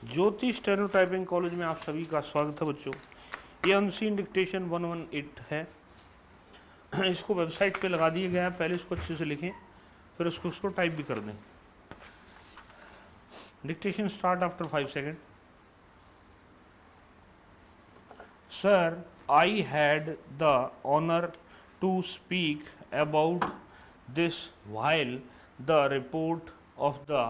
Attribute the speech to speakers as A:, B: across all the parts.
A: ज्योति steno typing college में आप सभी का स्वागत है बच्चों। ये अनसीन डिक्टेशन 118 है। इसको वेबसाइट पे लगा दिया गया है। पहले इसको अच्छे से लिखें, फिर उसको टाइप भी कर दें। Dictation start after 5 second. Sir, I had the honour to speak about this while the report of the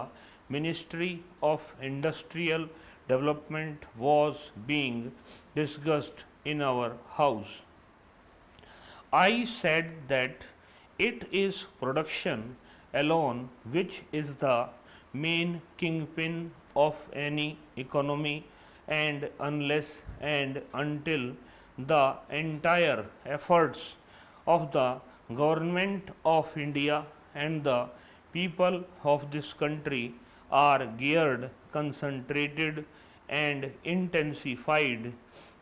A: Ministry of Industrial Development was being discussed in our house. I said that it is production alone which is the main kingpin of any economy, and unless and until the entire efforts of the government of India and the people of this country are geared, concentrated, and intensified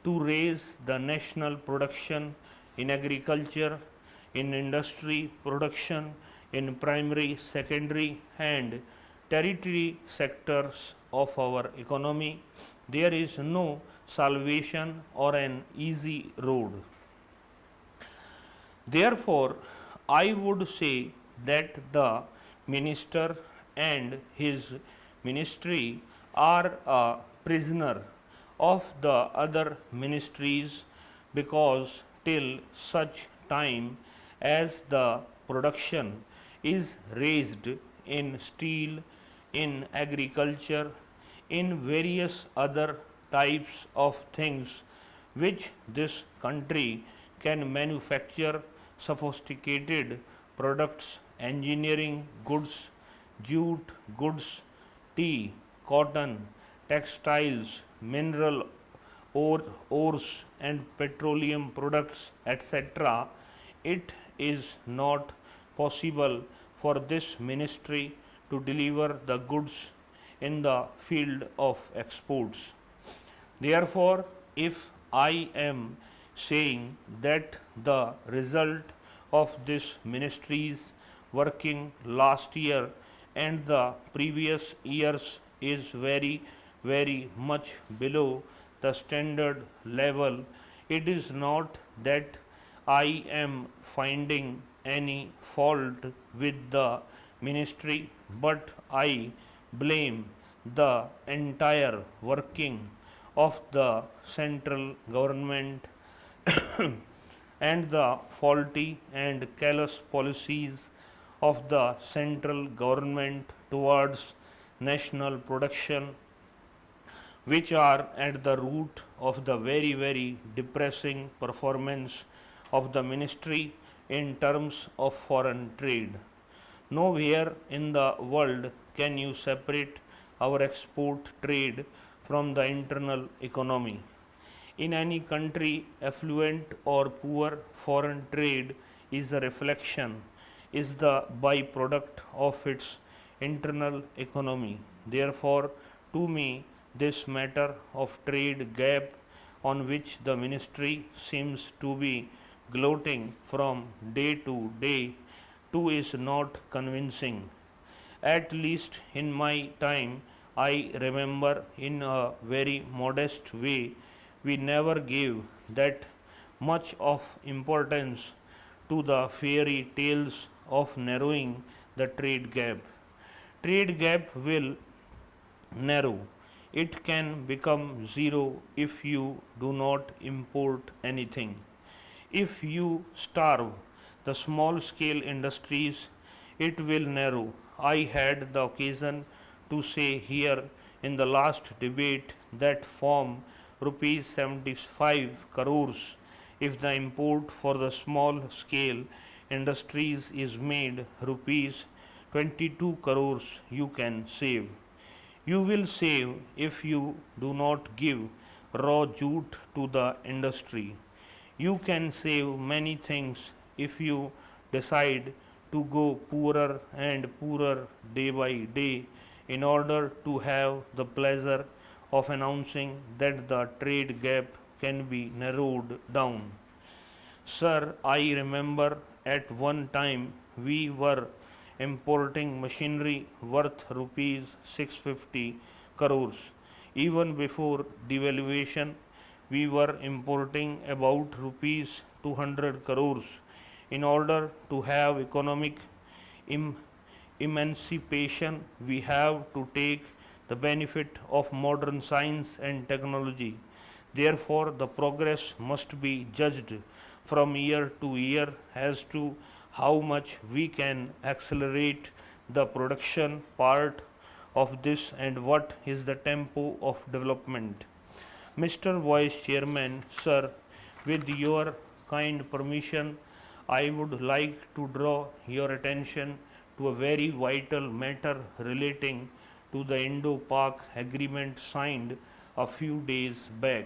A: to raise the national production in agriculture, in industry production, in primary, secondary, and tertiary sectors of our economy, there is no salvation or an easy road. Therefore, I would say that the minister and his ministry are a prisoner of the other ministries, because till such time as the production is raised in steel, in agriculture, in various other types of things which this country can manufacture, sophisticated products, engineering goods, jute goods, tea, cotton, textiles, mineral ores and petroleum products, etc., it is not possible for this ministry to deliver the goods in the field of exports. Therefore, if I am saying that the result of this ministry's working last year and the previous years is very much below the standard level, it is not that I am finding any fault with the ministry, but I blame the entire working of the central government and the faulty and callous policies of the central government towards national production, which are at the root of the very depressing performance of the ministry in terms of foreign trade. Nowhere in the world can you separate our export trade from the internal economy. In any country, affluent or poor, foreign trade is a reflection, is the byproduct of its internal economy. Therefore, to me, this matter of trade gap on which the ministry seems to be gloating from day to day too is not convincing. At least in my time, I remember in a very modest way, we never gave that much of importance to the fairy tales of narrowing the trade gap. Trade gap will narrow. It can become zero if you do not import anything. If you starve the small scale industries, it will narrow. I had the occasion to say here in the last debate that from rupees 75 crores, if the import for the small scale industries is made rupees 22 crores, you can save. You will save if you do not give raw jute to the industry. You can save many things if you decide to go poorer and poorer day by day in order to have the pleasure of announcing that the trade gap can be narrowed down. Sir, I remember at one time we were importing machinery worth rupees 650 crores. Even before devaluation, we were importing about rupees 200 crores. In order to have economic em- emancipation, we have to take the benefit of modern science and technology. Therefore, the progress must be judged from year to year as to how much we can accelerate the production part of this and what is the tempo of development. Mr. Vice Chairman, sir, with your kind permission, I would like to draw your attention to a very vital matter relating to the Indo-Pak agreement signed a few days back.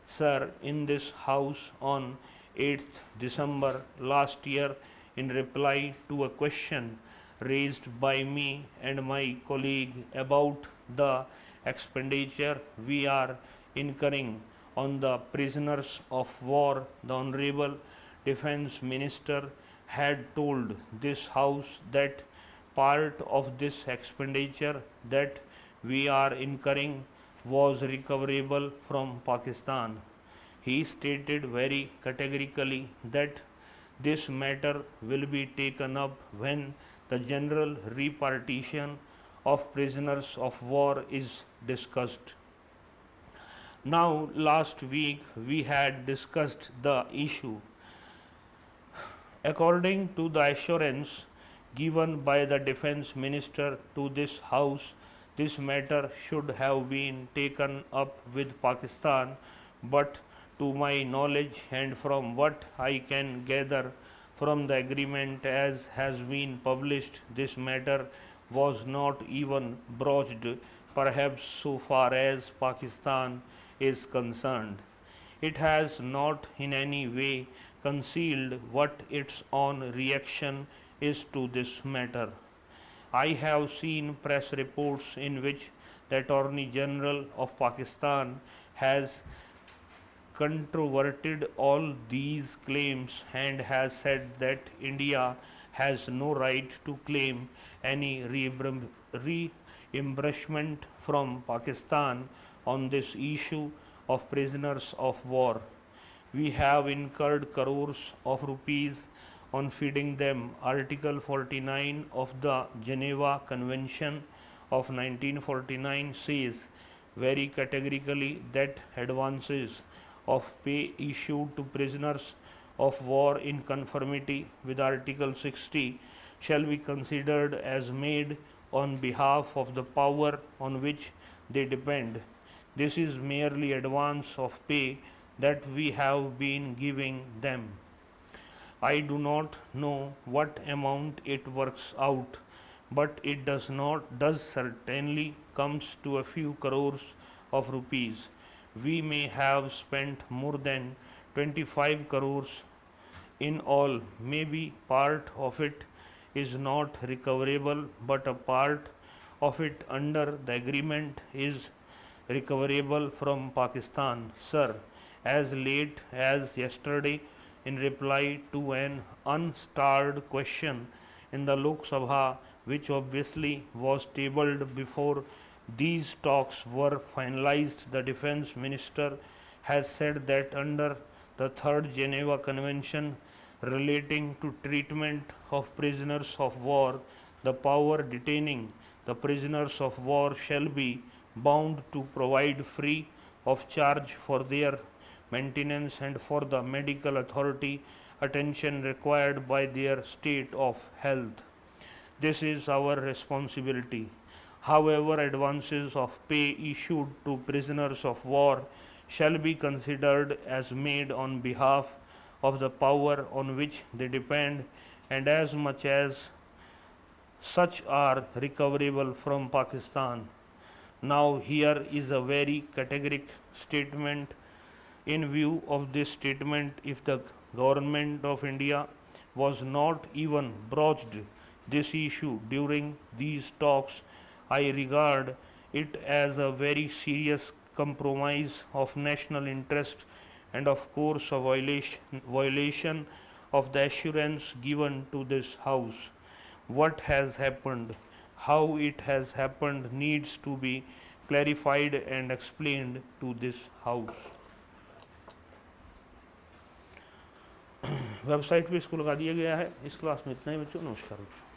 A: Sir, in this House on 8th December last year, in reply to a question raised by me and my colleague about the expenditure we are incurring on the prisoners of war, the Honorable Defense Minister had told this House that part of this expenditure that we are incurring was recoverable from Pakistan. He stated very categorically that this matter will be taken up when the general repartition of prisoners of war is discussed. Now, last week we had discussed the issue. According to the assurance given by the defense minister to this house, this matter should have been taken up with Pakistan, but to my knowledge and from what I can gather from the agreement as has been published, this matter was not even broached, perhaps so far as Pakistan is concerned. It has not in any way concealed what its own reaction is to this matter. I have seen press reports in which the Attorney General of Pakistan has controverted all these claims and has said that India has no right to claim any reimbursement from Pakistan on this issue of prisoners of war. We have incurred crores of rupees on feeding them. Article 49 of the Geneva Convention of 1949 says very categorically that advances of pay issued to prisoners of war in conformity with Article 60 shall be considered as made on behalf of the power on which they depend. This is merely advance of pay that we have been giving them. I do not know what amount it works out, but it does certainly comes to a few crores of rupees. We may have spent more than 25 crores in all. Maybe part of it is not recoverable, but a part of it under the agreement is recoverable from Pakistan. Sir, as late as yesterday, in reply to an unstarred question in the Lok Sabha, which obviously was tabled before these talks were finalized, the defense minister has said that under the Third Geneva Convention relating to treatment of prisoners of war, the power detaining the prisoners of war shall be bound to provide free of charge for their maintenance and for the medical authority attention required by their state of health. This is our responsibility. However, advances of pay issued to prisoners of war shall be considered as made on behalf of the power on which they depend, and as much as such are recoverable from Pakistan. Now, here is a very categoric statement. In view of this statement, if the government of India was not even broached this issue during these talks, I regard it as a very serious compromise of national interest and of course a violation of the assurance given to this house. What has happened, how it has happened needs to be clarified and explained to this house. Website पे इसको लगा दिया गया है। इस class में इतना ही बच्चों, नमस्कार बच्चों।